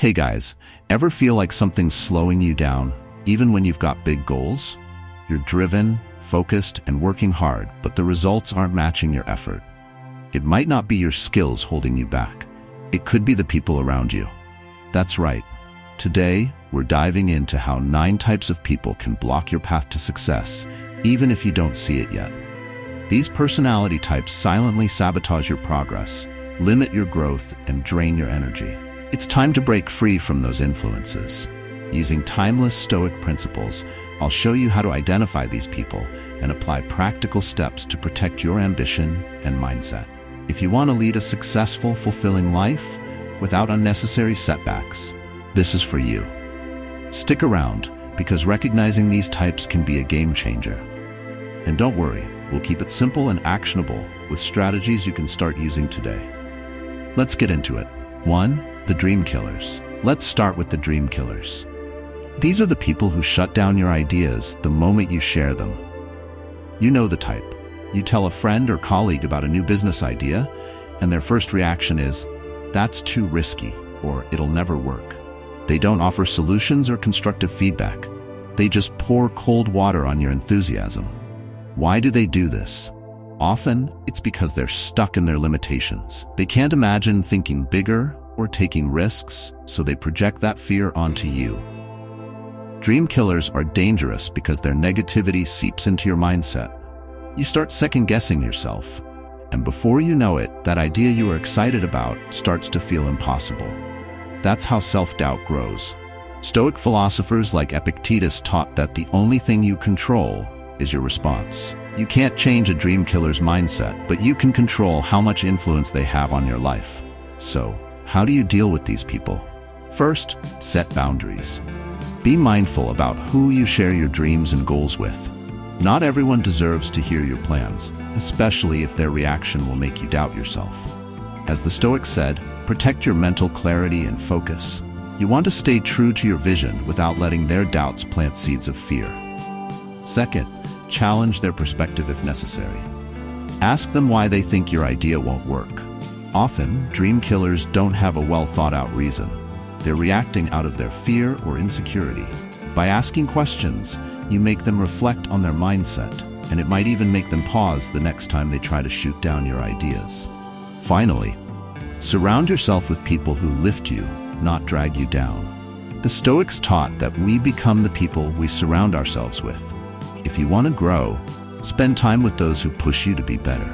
Hey guys, ever feel like something's slowing you down, even when you've got big goals? You're driven, focused, and working hard, but the results aren't matching your effort. It might not be your skills holding you back. It could be the people around you. That's right. Today, we're diving into how 9 types of people can block your path to success, even if you don't see it yet. These personality types silently sabotage your progress, limit your growth, and drain your energy. It's time to break free from those influences. Using timeless Stoic principles, I'll show you how to identify these people and apply practical steps to protect your ambition and mindset. If you want to lead a successful, fulfilling life without unnecessary setbacks, this is for you. Stick around, because recognizing these types can be a game changer. And don't worry, we'll keep it simple and actionable with strategies you can start using today. Let's get into it. 1. The dream killers. Let's start with the dream killers. These are the people who shut down your ideas the moment you share them. You know the type. You tell a friend or colleague about a new business idea, and their first reaction is, "That's too risky," or "It'll never work." They don't offer solutions or constructive feedback. They just pour cold water on your enthusiasm. Why do they do this? Often, it's because they're stuck in their limitations. They can't imagine thinking bigger or taking risks, so they project that fear onto you. Dream killers are dangerous because their negativity seeps into your mindset. You start second-guessing yourself, and before you know it, that idea you were excited about starts to feel impossible. That's how self-doubt grows. Stoic philosophers like Epictetus taught that the only thing you control is your response. You can't change a dream killer's mindset, but you can control how much influence they have on your life. So, how do you deal with these people? First, set boundaries. Be mindful about who you share your dreams and goals with. Not everyone deserves to hear your plans, especially if their reaction will make you doubt yourself. As the Stoics said, protect your mental clarity and focus. You want to stay true to your vision without letting their doubts plant seeds of fear. Second, challenge their perspective if necessary. Ask them why they think your idea won't work. Often, dream killers don't have a well-thought-out reason. They're reacting out of their fear or insecurity. By asking questions, you make them reflect on their mindset, and it might even make them pause the next time they try to shoot down your ideas. Finally, surround yourself with people who lift you, not drag you down. The Stoics taught that we become the people we surround ourselves with. If you want to grow, spend time with those who push you to be better,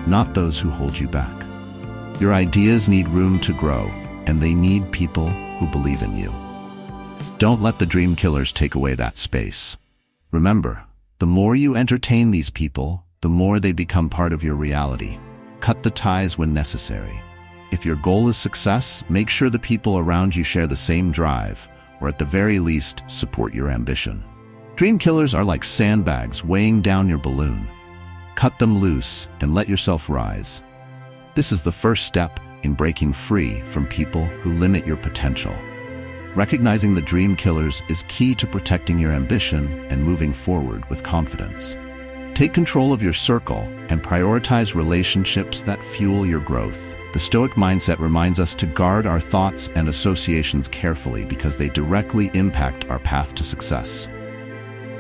not those who hold you back. Your ideas need room to grow, and they need people who believe in you. Don't let the dream killers take away that space. Remember, the more you entertain these people, the more they become part of your reality. Cut the ties when necessary. If your goal is success, make sure the people around you share the same drive, or at the very least, support your ambition. Dream killers are like sandbags weighing down your balloon. Cut them loose and let yourself rise. This is the first step in breaking free from people who limit your potential. Recognizing the dream killers is key to protecting your ambition and moving forward with confidence. Take control of your circle and prioritize relationships that fuel your growth. The Stoic mindset reminds us to guard our thoughts and associations carefully because they directly impact our path to success.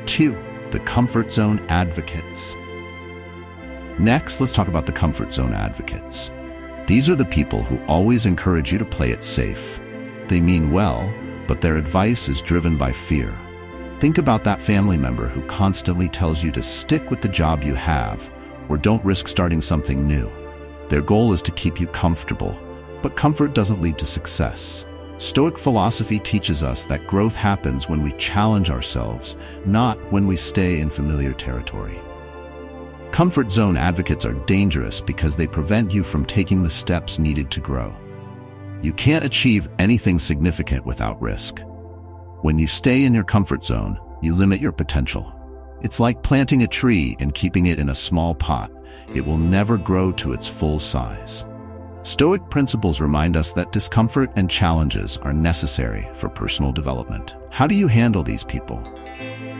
2. The comfort zone advocates. Next, let's talk about the comfort zone advocates. These are the people who always encourage you to play it safe. They mean well, but their advice is driven by fear. Think about that family member who constantly tells you to stick with the job you have or don't risk starting something new. Their goal is to keep you comfortable, but comfort doesn't lead to success. Stoic philosophy teaches us that growth happens when we challenge ourselves, not when we stay in familiar territory. Comfort zone advocates are dangerous because they prevent you from taking the steps needed to grow. You can't achieve anything significant without risk. When you stay in your comfort zone, you limit your potential. It's like planting a tree and keeping it in a small pot. It will never grow to its full size. Stoic principles remind us that discomfort and challenges are necessary for personal development. How do you handle these people?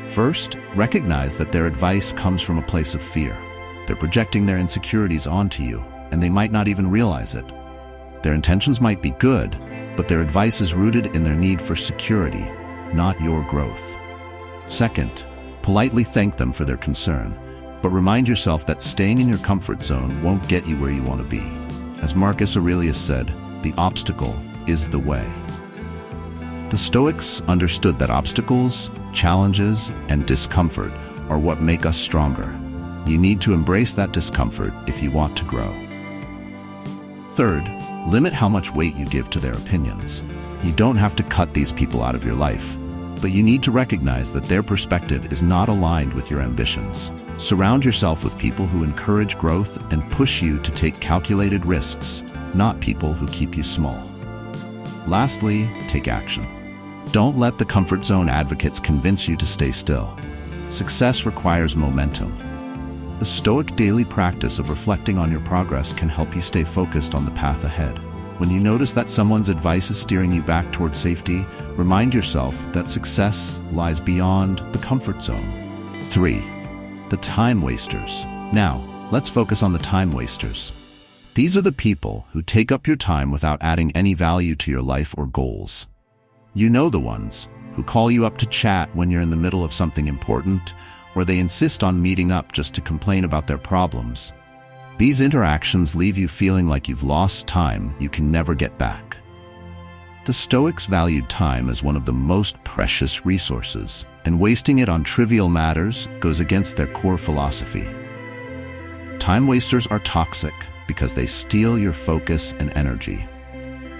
First, recognize that their advice comes from a place of fear. They're projecting their insecurities onto you, and they might not even realize it. Their intentions might be good, but their advice is rooted in their need for security, not your growth. Second, politely thank them for their concern, but remind yourself that staying in your comfort zone won't get you where you want to be. As Marcus Aurelius said, the obstacle is the way. The Stoics understood that obstacles, challenges, and discomfort are what make us stronger. You need to embrace that discomfort if you want to grow. Third, limit how much weight you give to their opinions. You don't have to cut these people out of your life, but you need to recognize that their perspective is not aligned with your ambitions. Surround yourself with people who encourage growth and push you to take calculated risks, not people who keep you small. Lastly, take action. Don't let the comfort zone advocates convince you to stay still. Success requires momentum. The Stoic daily practice of reflecting on your progress can help you stay focused on the path ahead. When you notice that someone's advice is steering you back toward safety, remind yourself that success lies beyond the comfort zone. 3. The time wasters. Now, let's focus on the time wasters. These are the people who take up your time without adding any value to your life or goals. You know the ones who call you up to chat when you're in the middle of something important, or they insist on meeting up just to complain about their problems. These interactions leave you feeling like you've lost time you can never get back. The Stoics valued time as one of the most precious resources, and wasting it on trivial matters goes against their core philosophy. Time wasters are toxic because they steal your focus and energy.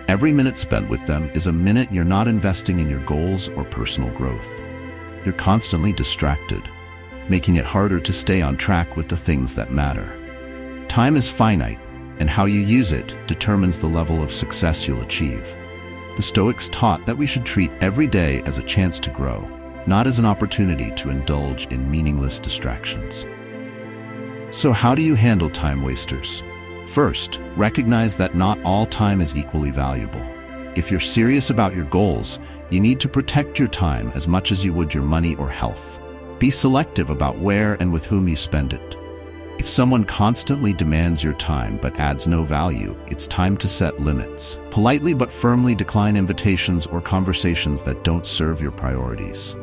Every minute spent with them is a minute you're not investing in your goals or personal growth. You're constantly distracted, making it harder to stay on track with the things that matter. Time is finite, and how you use it determines the level of success you'll achieve. The Stoics taught that we should treat every day as a chance to grow, not as an opportunity to indulge in meaningless distractions. So how do you handle time wasters? First, recognize that not all time is equally valuable. If you're serious about your goals, you need to protect your time as much as you would your money or health. Be selective about where and with whom you spend it. If someone constantly demands your time but adds no value, it's time to set limits. Politely but firmly decline invitations or conversations that don't serve your priorities.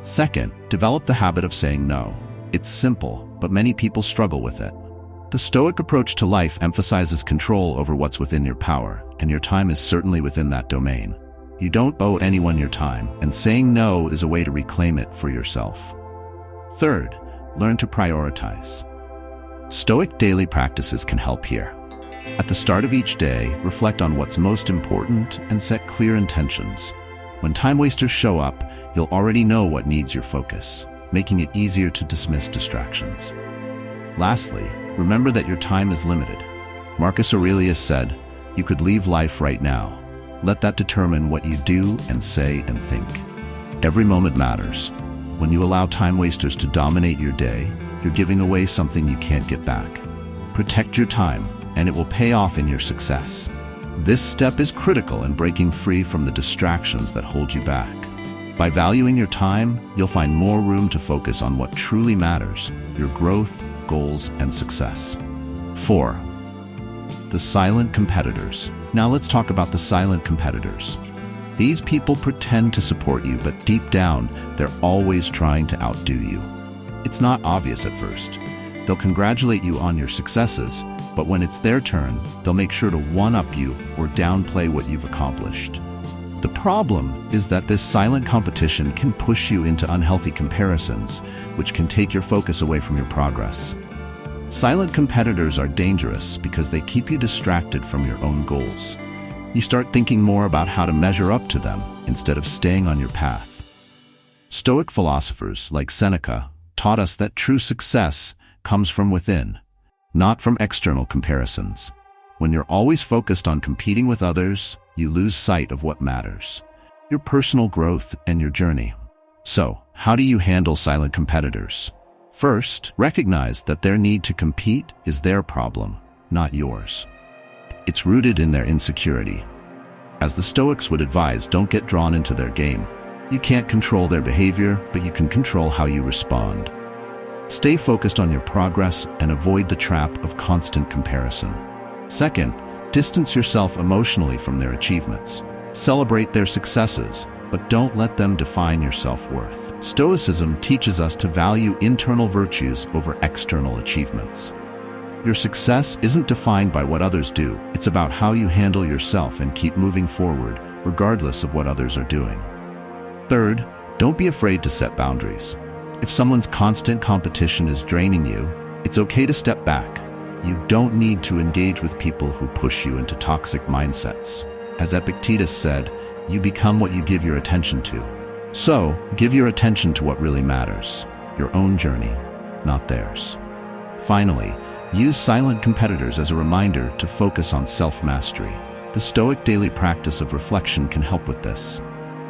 Second, develop the habit of saying no. It's simple, but many people struggle with it. The Stoic approach to life emphasizes control over what's within your power, and your time is certainly within that domain. You don't owe anyone your time, and saying no is a way to reclaim it for yourself. Third, learn to prioritize. Stoic daily practices can help here. At the start of each day, reflect on what's most important and set clear intentions. When time wasters show up, you'll already know what needs your focus, making it easier to dismiss distractions. Lastly, remember that your time is limited. Marcus Aurelius said, "You could leave life right now. Let that determine what you do and say and think." Every moment matters. When you allow time wasters to dominate your day, you're giving away something you can't get back. Protect your time, and it will pay off in your success. This step is critical in breaking free from the distractions that hold you back. By valuing your time, you'll find more room to focus on what truly matters, your growth, goals, and success. 4. The silent competitors. Now let's talk about the silent competitors. These people pretend to support you, but deep down, they're always trying to outdo you. It's not obvious at first. They'll congratulate you on your successes, but when it's their turn, they'll make sure to one-up you or downplay what you've accomplished. The problem is that this silent competition can push you into unhealthy comparisons, which can take your focus away from your progress. Silent competitors are dangerous because they keep you distracted from your own goals. You start thinking more about how to measure up to them instead of staying on your path. Stoic philosophers like Seneca taught us that true success comes from within, not from external comparisons. When you're always focused on competing with others, you lose sight of what matters: your personal growth and your journey. So, how do you handle silent competitors? First, recognize that their need to compete is their problem, not yours. It's rooted in their insecurity. As the Stoics would advise, don't get drawn into their game. You can't control their behavior, but you can control how you respond. Stay focused on your progress and avoid the trap of constant comparison. Second, Distance yourself emotionally from their achievements. Celebrate their successes, but don't let them define your self-worth. Stoicism teaches us to value internal virtues over external achievements. Your success isn't defined by what others do. It's about how you handle yourself and keep moving forward, regardless of what others are doing. Third, don't be afraid to set boundaries. If someone's constant competition is draining you, it's okay to step back. You don't need to engage with people who push you into toxic mindsets. As Epictetus said, you become what you give your attention to. So, give your attention to what really matters, your own journey, not theirs. Finally, use silent competitors as a reminder to focus on self-mastery. The Stoic daily practice of reflection can help with this.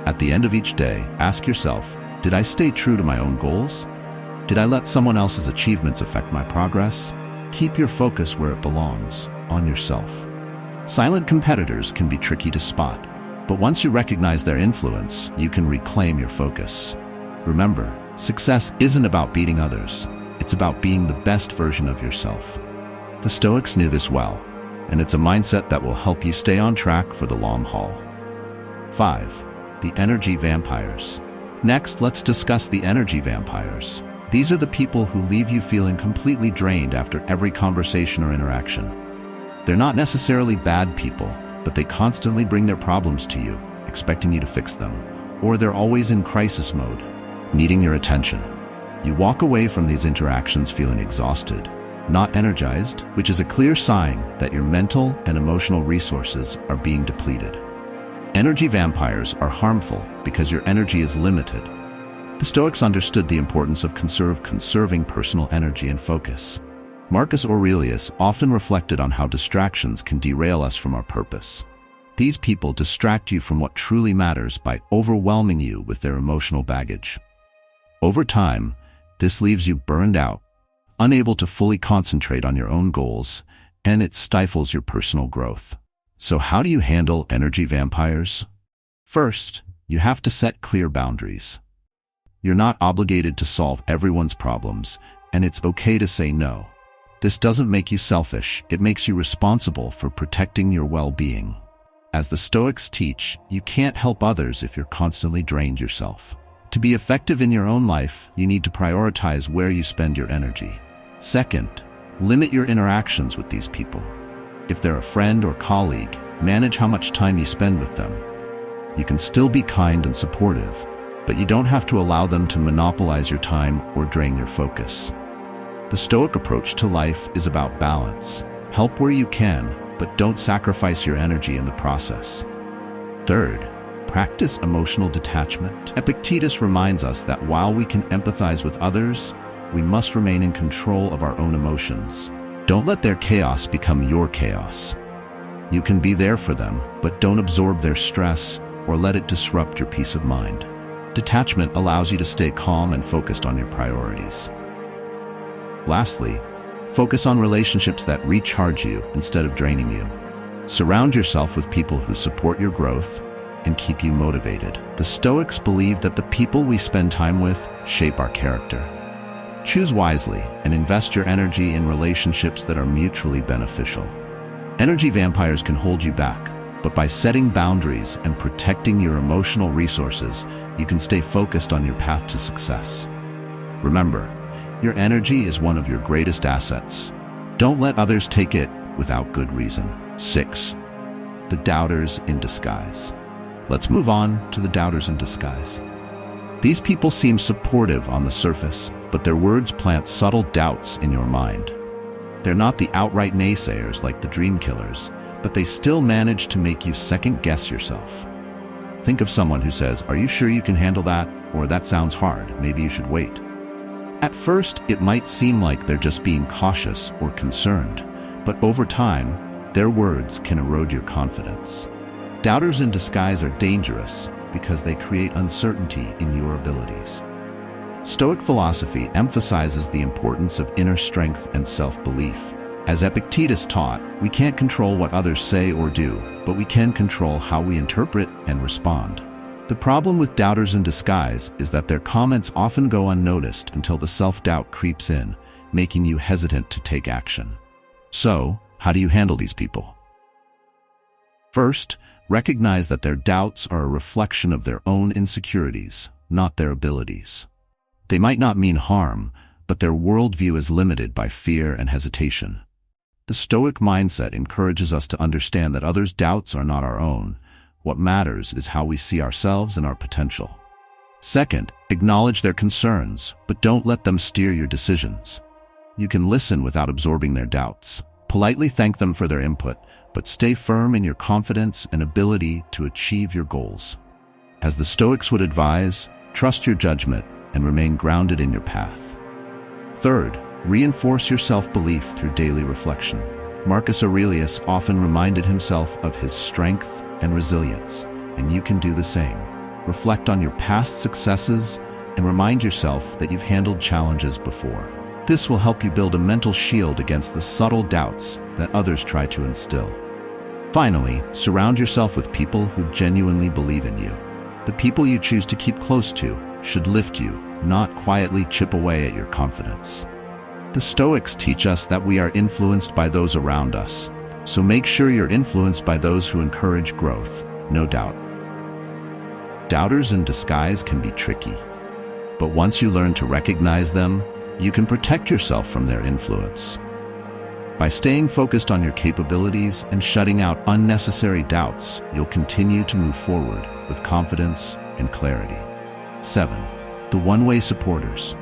At the end of each day, ask yourself, did I stay true to my own goals? Did I let someone else's achievements affect my progress? Keep your focus where it belongs, on yourself. Silent competitors can be tricky to spot, but once you recognize their influence, you can reclaim your focus. Remember, success isn't about beating others. It's about being the best version of yourself. The Stoics knew this well, and it's a mindset that will help you stay on track for the long haul. 5. The energy vampires. Next, let's discuss the energy vampires. These are the people who leave you feeling completely drained after every conversation or interaction. They're not necessarily bad people, but they constantly bring their problems to you, expecting you to fix them, or they're always in crisis mode, needing your attention. You walk away from these interactions feeling exhausted, not energized, which is a clear sign that your mental and emotional resources are being depleted. Energy vampires are harmful because your energy is limited. The Stoics understood the importance of conserving personal energy and focus. Marcus Aurelius often reflected on how distractions can derail us from our purpose. These people distract you from what truly matters by overwhelming you with their emotional baggage. Over time, this leaves you burned out, unable to fully concentrate on your own goals, and it stifles your personal growth. So how do you handle energy vampires? First, you have to set clear boundaries. You're not obligated to solve everyone's problems, and it's okay to say no. This doesn't make you selfish, it makes you responsible for protecting your well-being. As the Stoics teach, you can't help others if you're constantly drained yourself. To be effective in your own life, you need to prioritize where you spend your energy. Second, limit your interactions with these people. If they're a friend or colleague, manage how much time you spend with them. You can still be kind and supportive, but you don't have to allow them to monopolize your time or drain your focus. The Stoic approach to life is about balance. Help where you can, but don't sacrifice your energy in the process. Third, practice emotional detachment. Epictetus reminds us that while we can empathize with others, we must remain in control of our own emotions. Don't let their chaos become your chaos. You can be there for them, but don't absorb their stress or let it disrupt your peace of mind. Detachment allows you to stay calm and focused on your priorities. Lastly, focus on relationships that recharge you instead of draining you. Surround yourself with people who support your growth and keep you motivated. The Stoics believe that the people we spend time with shape our character. Choose wisely and invest your energy in relationships that are mutually beneficial. Energy vampires can hold you back, but by setting boundaries and protecting your emotional resources, you can stay focused on your path to success. Remember, your energy is one of your greatest assets. Don't let others take it without good reason. 6. The doubters in disguise. Let's move on to the doubters in disguise. These people seem supportive on the surface, but their words plant subtle doubts in your mind. They're not the outright naysayers like the dream killers, but they still manage to make you second-guess yourself. Think of someone who says, "Are you sure you can handle that?" Or "That sounds hard, maybe you should wait." At first, it might seem like they're just being cautious or concerned, but over time, their words can erode your confidence. Doubters in disguise are dangerous because they create uncertainty in your abilities. Stoic philosophy emphasizes the importance of inner strength and self-belief. As Epictetus taught, we can't control what others say or do, but we can control how we interpret and respond. The problem with doubters in disguise is that their comments often go unnoticed until the self-doubt creeps in, making you hesitant to take action. So, how do you handle these people? First, recognize that their doubts are a reflection of their own insecurities, not their abilities. They might not mean harm, but their worldview is limited by fear and hesitation. The Stoic mindset encourages us to understand that others' doubts are not our own. What matters is how we see ourselves and our potential. Second, acknowledge their concerns, but don't let them steer your decisions. You can listen without absorbing their doubts. Politely thank them for their input, but stay firm in your confidence and ability to achieve your goals. As the Stoics would advise, trust your judgment and remain grounded in your path. Third, reinforce your self-belief through daily reflection. Marcus Aurelius often reminded himself of his strength and resilience, and you can do the same. Reflect on your past successes and remind yourself that you've handled challenges before. This will help you build a mental shield against the subtle doubts that others try to instill. Finally, surround yourself with people who genuinely believe in you. The people you choose to keep close to should lift you, not quietly chip away at your confidence. The Stoics teach us that we are influenced by those around us, so make sure you're influenced by those who encourage growth, no doubt. Doubters in disguise can be tricky, but once you learn to recognize them, you can protect yourself from their influence. By staying focused on your capabilities and shutting out unnecessary doubts, you'll continue to move forward with confidence and clarity. 7. The one-way supporters.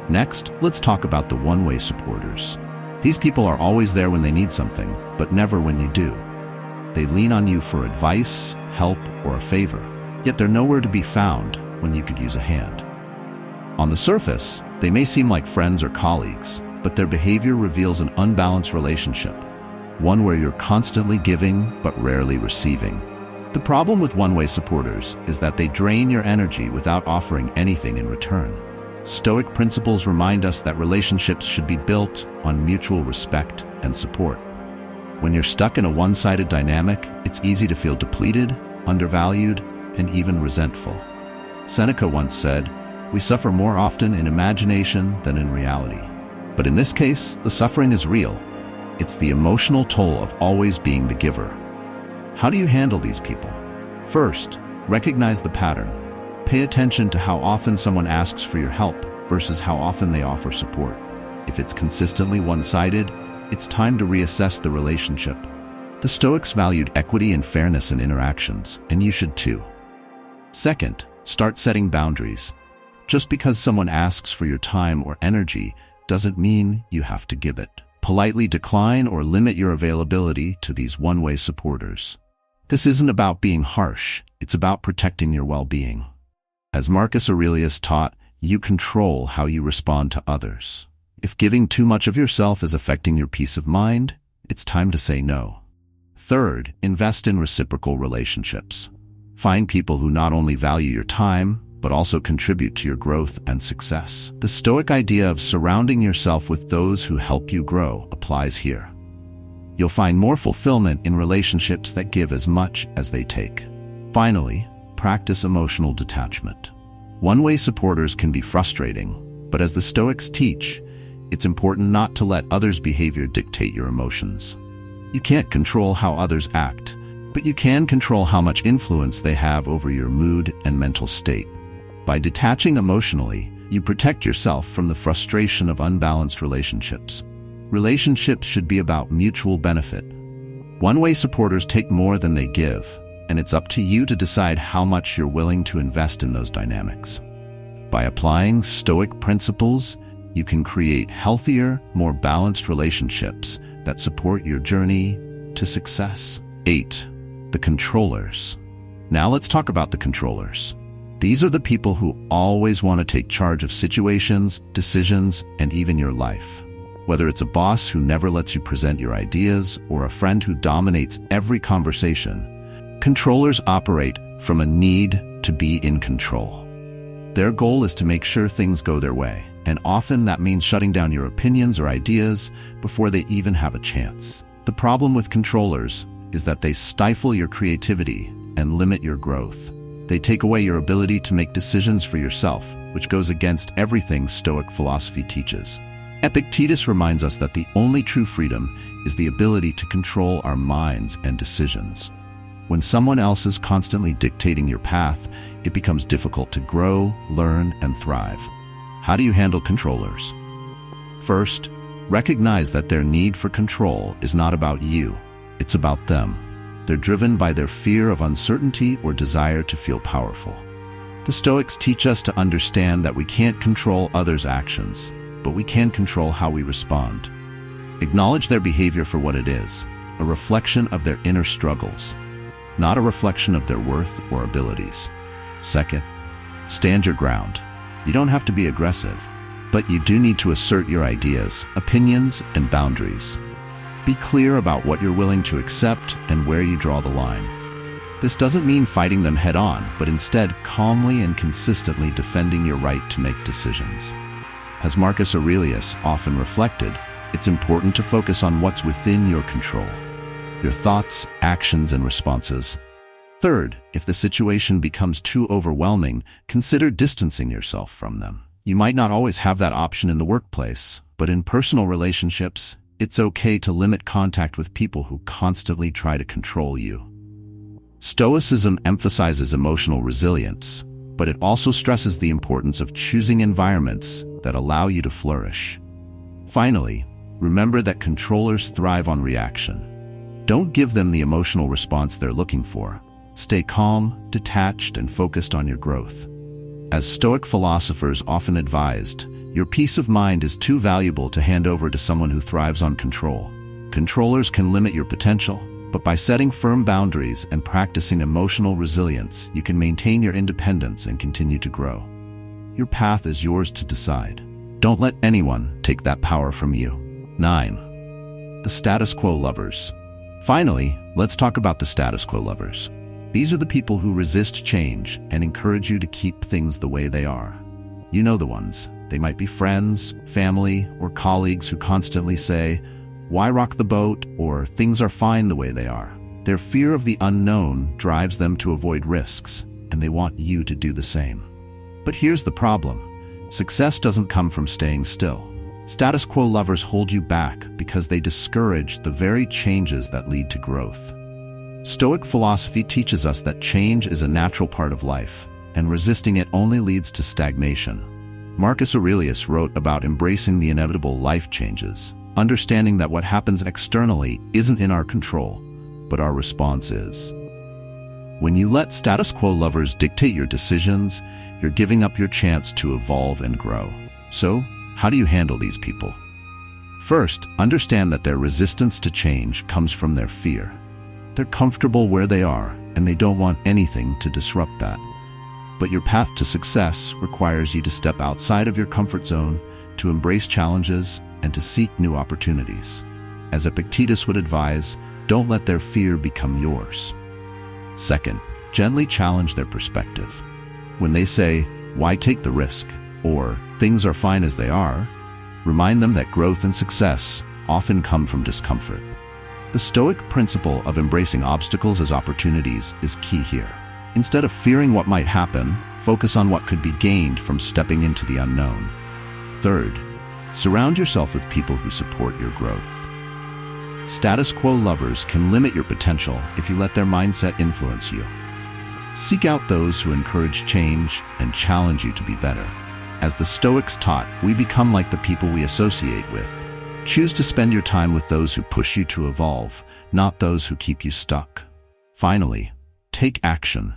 Next, let's talk about the one-way supporters. These people are always there when they need something, but never when you do. They lean on you for advice, help, or a favor, yet they're nowhere to be found when you could use a hand. On the surface, they may seem like friends or colleagues, but their behavior reveals an unbalanced relationship, one where you're constantly giving but rarely receiving. The problem with one-way supporters is that they drain your energy without offering anything in return. Stoic principles remind us that relationships should be built on mutual respect and support. When you're stuck in a one-sided dynamic, it's easy to feel depleted, undervalued, and even resentful. Seneca once said, "We suffer more often in imagination than in reality." But in this case, the suffering is real. It's the emotional toll of always being the giver. How do you handle these people? First, recognize the pattern. Pay attention to how often someone asks for your help versus how often they offer support. If it's consistently one-sided, it's time to reassess the relationship. The Stoics valued equity and fairness in interactions, and you should too. Second, start setting boundaries. Just because someone asks for your time or energy doesn't mean you have to give it. Politely decline or limit your availability to these one-way supporters. This isn't about being harsh, it's about protecting your well-being. As Marcus Aurelius taught, you control how you respond to others. If giving too much of yourself is affecting your peace of mind, it's time to say no. Third, invest in reciprocal relationships. Find people who not only value your time, but also contribute to your growth and success. The Stoic idea of surrounding yourself with those who help you grow applies here. You'll find more fulfillment in relationships that give as much as they take. Finally, practice emotional detachment. One-way supporters can be frustrating, but as the Stoics teach, it's important not to let others' behavior dictate your emotions. You can't control how others act, but you can control how much influence they have over your mood and mental state. By detaching emotionally, you protect yourself from the frustration of unbalanced relationships. Relationships should be about mutual benefit. One-way supporters take more than they give, and it's up to you to decide how much you're willing to invest in those dynamics. By applying Stoic principles, you can create healthier, more balanced relationships that support your journey to success. 8. The controllers. Now let's talk about the controllers. These are the people who always want to take charge of situations, decisions, and even your life. Whether it's a boss who never lets you present your ideas or a friend who dominates every conversation, controllers operate from a need to be in control. Their goal is to make sure things go their way, and often that means shutting down your opinions or ideas before they even have a chance. The problem with controllers is that they stifle your creativity and limit your growth. They take away your ability to make decisions for yourself, which goes against everything Stoic philosophy teaches. Epictetus reminds us that the only true freedom is the ability to control our minds and decisions. When someone else is constantly dictating your path, it becomes difficult to grow, learn, and thrive. How do you handle controllers? First, recognize that their need for control is not about you, it's about them. They're driven by their fear of uncertainty or desire to feel powerful. The Stoics teach us to understand that we can't control others' actions, but we can control how we respond. Acknowledge their behavior for what it is, a reflection of their inner struggles, not a reflection of their worth or abilities. Second, stand your ground. You don't have to be aggressive, but you do need to assert your ideas, opinions, and boundaries. Be clear about what you're willing to accept and where you draw the line. This doesn't mean fighting them head-on, but instead calmly and consistently defending your right to make decisions. As Marcus Aurelius often reflected, it's important to focus on what's within your control: your thoughts, actions, and responses. Third, if the situation becomes too overwhelming, consider distancing yourself from them. You might not always have that option in the workplace, but in personal relationships, it's okay to limit contact with people who constantly try to control you. Stoicism emphasizes emotional resilience, but it also stresses the importance of choosing environments that allow you to flourish. Finally, remember that controllers thrive on reaction. Don't give them the emotional response they're looking for. Stay calm, detached, and focused on your growth. As Stoic philosophers often advised, your peace of mind is too valuable to hand over to someone who thrives on control. Controllers can limit your potential, but by setting firm boundaries and practicing emotional resilience, you can maintain your independence and continue to grow. Your path is yours to decide. Don't let anyone take that power from you. 9. The status quo lovers. Finally, let's talk about the status quo lovers. These are the people who resist change and encourage you to keep things the way they are. You know the ones. They might be friends, family, or colleagues who constantly say, "Why rock the boat?" or "Things are fine the way they are." Their fear of the unknown drives them to avoid risks, and they want you to do the same. But here's the problem. Success doesn't come from staying still. Status quo lovers hold you back because they discourage the very changes that lead to growth. Stoic philosophy teaches us that change is a natural part of life, and resisting it only leads to stagnation. Marcus Aurelius wrote about embracing the inevitable life changes, understanding that what happens externally isn't in our control, but our response is. When you let status quo lovers dictate your decisions, you're giving up your chance to evolve and grow. So, how do you handle these people? First, understand that their resistance to change comes from their fear. They're comfortable where they are, and they don't want anything to disrupt that. But your path to success requires you to step outside of your comfort zone, to embrace challenges, and to seek new opportunities. As Epictetus would advise, don't let their fear become yours. Second, gently challenge their perspective. When they say, "Why take the risk?" or "Things are fine as they are," remind them that growth and success often come from discomfort. The Stoic principle of embracing obstacles as opportunities is key here. Instead of fearing what might happen, focus on what could be gained from stepping into the unknown. Third, surround yourself with people who support your growth. Status quo lovers can limit your potential if you let their mindset influence you. Seek out those who encourage change and challenge you to be better. As the Stoics taught, we become like the people we associate with. Choose to spend your time with those who push you to evolve, not those who keep you stuck. Finally, take action.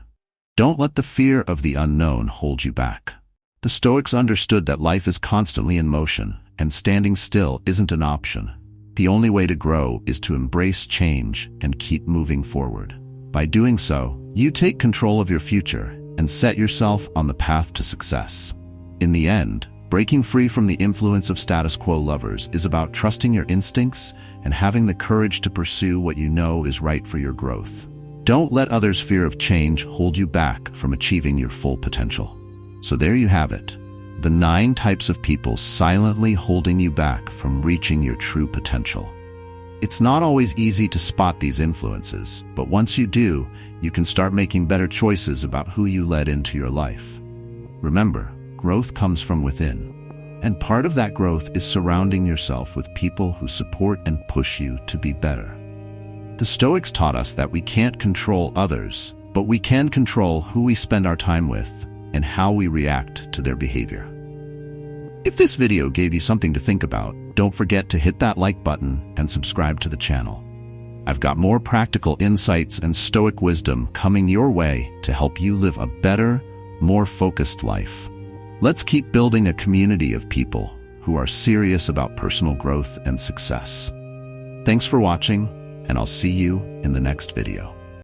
Don't let the fear of the unknown hold you back. The Stoics understood that life is constantly in motion, and standing still isn't an option. The only way to grow is to embrace change and keep moving forward. By doing so, you take control of your future and set yourself on the path to success. In the end, breaking free from the influence of status quo lovers is about trusting your instincts and having the courage to pursue what you know is right for your growth. Don't let others' fear of change hold you back from achieving your full potential. So there you have it. The 9 types of people silently holding you back from reaching your true potential. It's not always easy to spot these influences, but once you do, you can start making better choices about who you let into your life. Remember, growth comes from within, and part of that growth is surrounding yourself with people who support and push you to be better. The Stoics taught us that we can't control others, but we can control who we spend our time with and how we react to their behavior. If this video gave you something to think about, don't forget to hit that like button and subscribe to the channel. I've got more practical insights and Stoic wisdom coming your way to help you live a better, more focused life. Let's keep building a community of people who are serious about personal growth and success. Thanks for watching, and I'll see you in the next video.